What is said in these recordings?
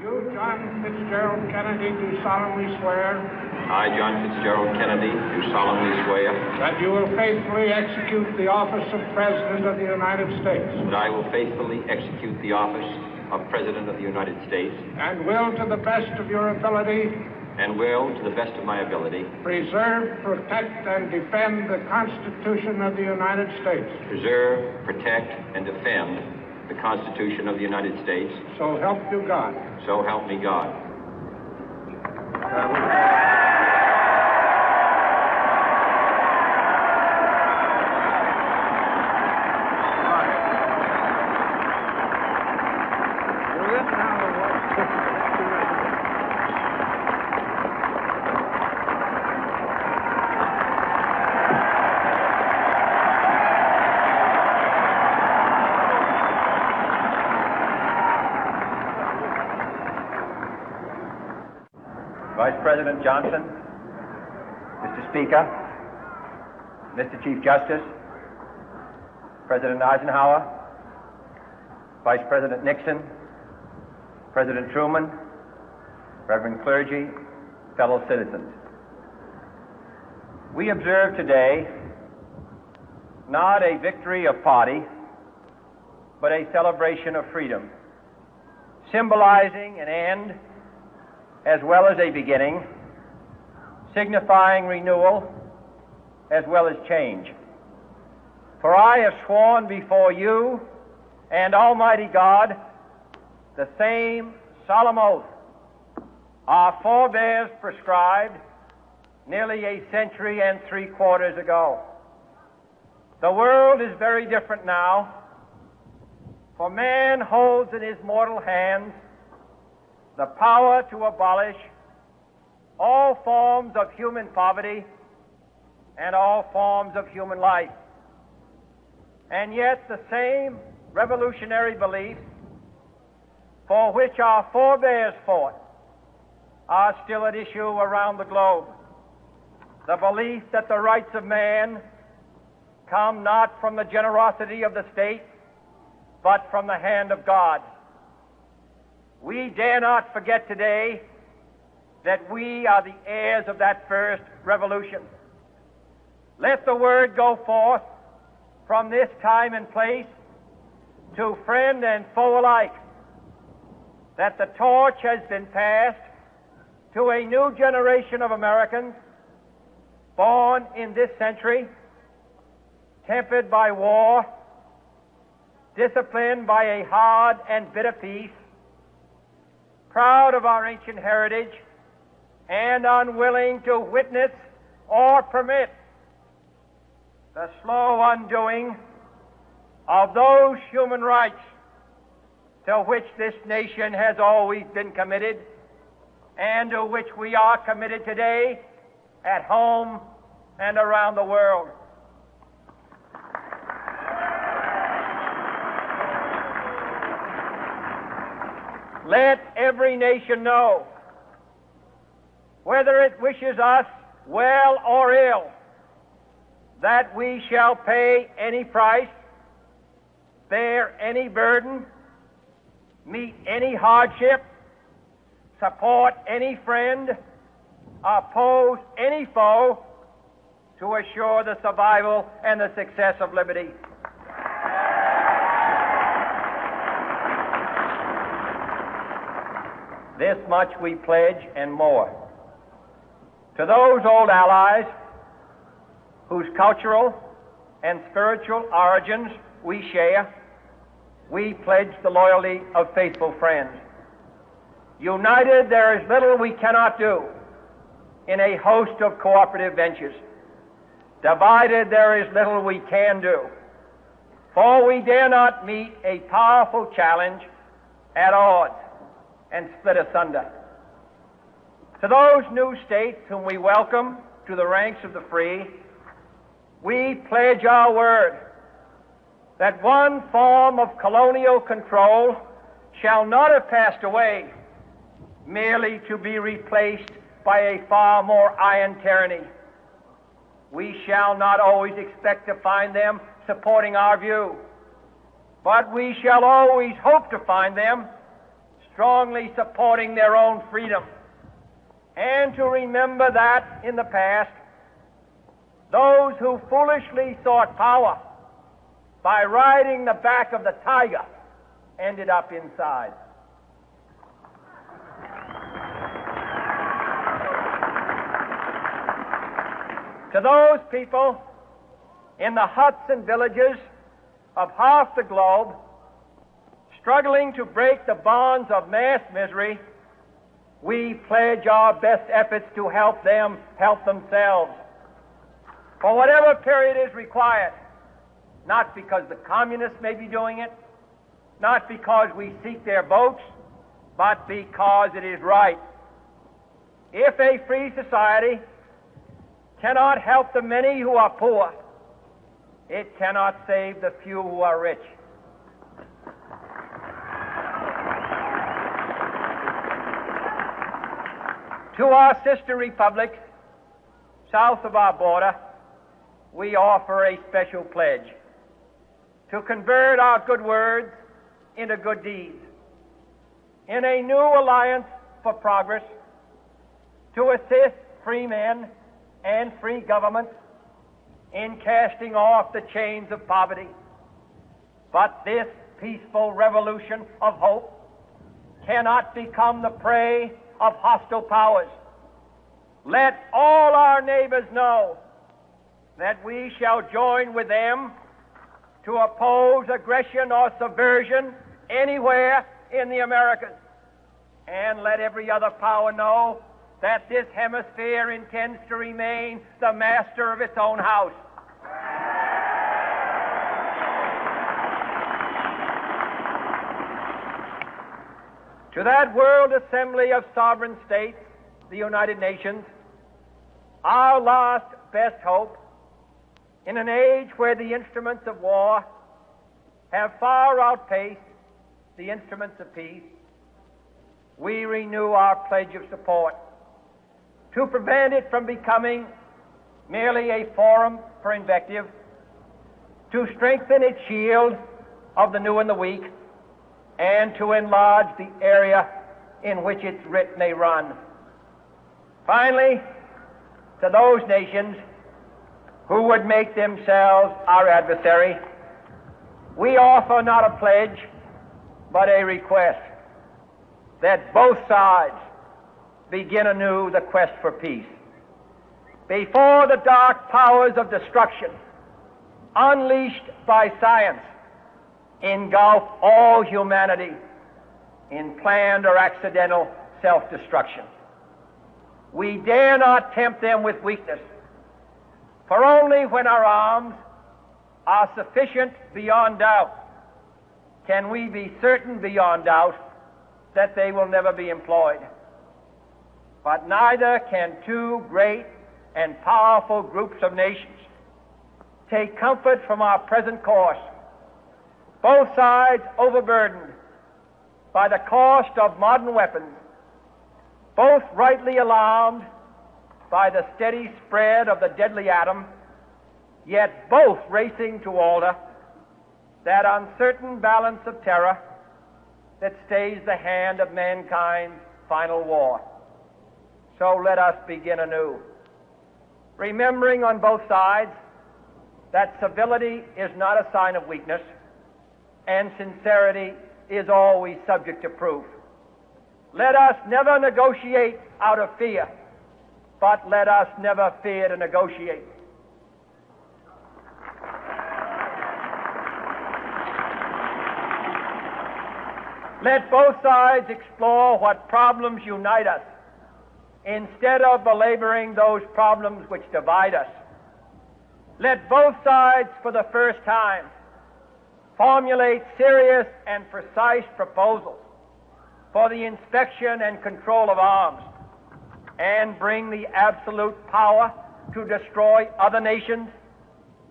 You, John Fitzgerald Kennedy, do solemnly swear I, John Fitzgerald Kennedy, do solemnly swear that you will faithfully execute the office of President of the United States that I will faithfully execute the office of President of the United States and will, to the best of your ability, and will, to the best of my ability, preserve, protect, and defend the Constitution of the United States. preserve, protect, and defend the Constitution of the United States. So help you God. So help me God. Vice President Johnson, Mr. Speaker, Mr. Chief Justice, President Eisenhower, Vice President Nixon, President Truman, Reverend clergy, fellow citizens. We observe today not a victory of party, but a celebration of freedom, symbolizing an end as well as a beginning, signifying renewal as well as change. For I have sworn before you and Almighty God the same solemn oath our forebears prescribed nearly a century and 3/4 ago. The world is very different now, for man holds in his mortal hands the power to abolish all forms of human poverty and all forms of human life. And yet the same revolutionary beliefs for which our forebears fought are still at issue around the globe. The belief that the rights of man come not from the generosity of the state, but from the hand of God. We dare not forget today that we are the heirs of that first revolution. Let the word go forth from this time and place to friend and foe alike that the torch has been passed to a new generation of Americans born in this century, tempered by war, disciplined by a hard and bitter peace, proud of our ancient heritage, and unwilling to witness or permit the slow undoing of those human rights to which this nation has always been committed and to which we are committed today at home and around the world. Let every nation know, whether it wishes us well or ill, that we shall pay any price, bear any burden, meet any hardship, support any friend, oppose any foe to assure the survival and the success of liberty. This much we pledge and more. To those old allies whose cultural and spiritual origins we share, we pledge the loyalty of faithful friends. United, there is little we cannot do in a host of cooperative ventures. Divided, there is little we can do, for we dare not meet a powerful challenge at odds and split asunder. To those new states whom we welcome to the ranks of the free, we pledge our word that one form of colonial control shall not have passed away merely to be replaced by a far more iron tyranny. We shall not always expect to find them supporting our view, but we shall always hope to find them strongly supporting their own freedom, and to remember that in the past, those who foolishly sought power by riding the back of the tiger ended up inside. To those people in the huts and villages of half the globe struggling to break the bonds of mass misery, we pledge our best efforts to help them help themselves for whatever period is required, not because the communists may be doing it, not because we seek their votes, but because it is right. If a free society cannot help the many who are poor, it cannot save the few who are rich. To our sister republics south of our border, we offer a special pledge to convert our good words into good deeds, in a new alliance for progress, to assist free men and free governments in casting off the chains of poverty. But this peaceful revolution of hope cannot become the prey of hostile powers. Let all our neighbors know that we shall join with them to oppose aggression or subversion anywhere in the Americas. And let every other power know that this hemisphere intends to remain the master of its own house. To that World Assembly of Sovereign States, the United Nations, our last best hope, in an age where the instruments of war have far outpaced the instruments of peace, we renew our pledge of support to prevent it from becoming merely a forum for invective, to strengthen its shield of the new and the weak, and to enlarge the area in which its writ may run. Finally, to those nations who would make themselves our adversary, we offer not a pledge, but a request that both sides begin anew the quest for peace. Before the dark powers of destruction, unleashed by science, engulf all humanity in planned or accidental self-destruction, we dare not tempt them with weakness, for only when our arms are sufficient beyond doubt can we be certain beyond doubt that they will never be employed. But neither can two great and powerful groups of nations take comfort from our present course, both sides overburdened by the cost of modern weapons, both rightly alarmed by the steady spread of the deadly atom, yet both racing to alter that uncertain balance of terror that stays the hand of mankind's final war. So let us begin anew, remembering on both sides that civility is not a sign of weakness, and sincerity is always subject to proof. Let us never negotiate out of fear, but let us never fear to negotiate. Let both sides explore what problems unite us, instead of belaboring those problems which divide us. Let both sides, for the first time, formulate serious and precise proposals for the inspection and control of arms, and bring the absolute power to destroy other nations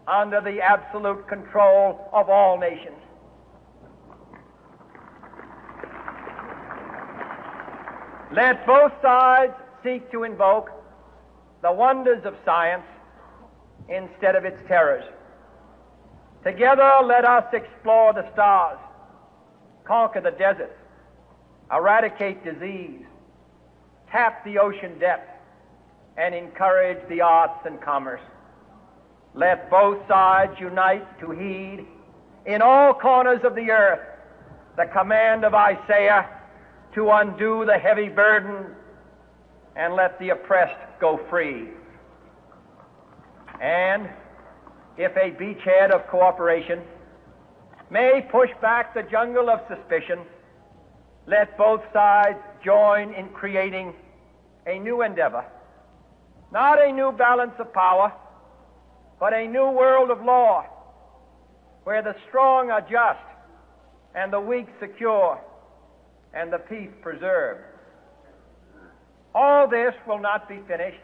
under the absolute control of all nations. Let both sides seek to invoke the wonders of science instead of its terrors. Together, let us explore the stars, conquer the deserts, eradicate disease, tap the ocean depth, and encourage the arts and commerce. Let both sides unite to heed in all corners of the earth the command of Isaiah to undo the heavy burden and let the oppressed go free. And if a beachhead of cooperation may push back the jungle of suspicion, let both sides join in creating a new endeavor, not a new balance of power, but a new world of law, where the strong are just and the weak secure and the peace preserved. All this will not be finished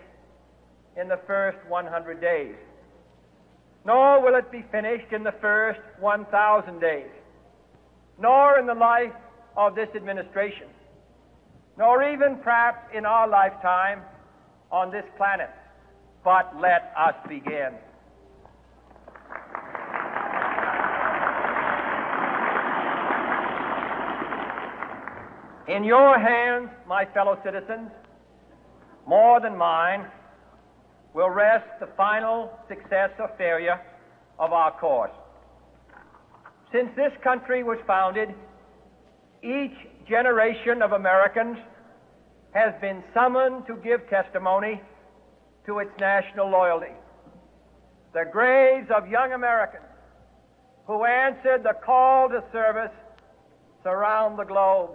in the first 100 days, nor will it be finished in the first 1,000 days, nor in the life of this administration, nor even perhaps in our lifetime on this planet. But let us begin. In your hands, my fellow citizens, more than mine, will rest the final success or failure of our course. Since this country was founded, each generation of Americans has been summoned to give testimony to its national loyalty. The graves of young Americans who answered the call to service surround the globe.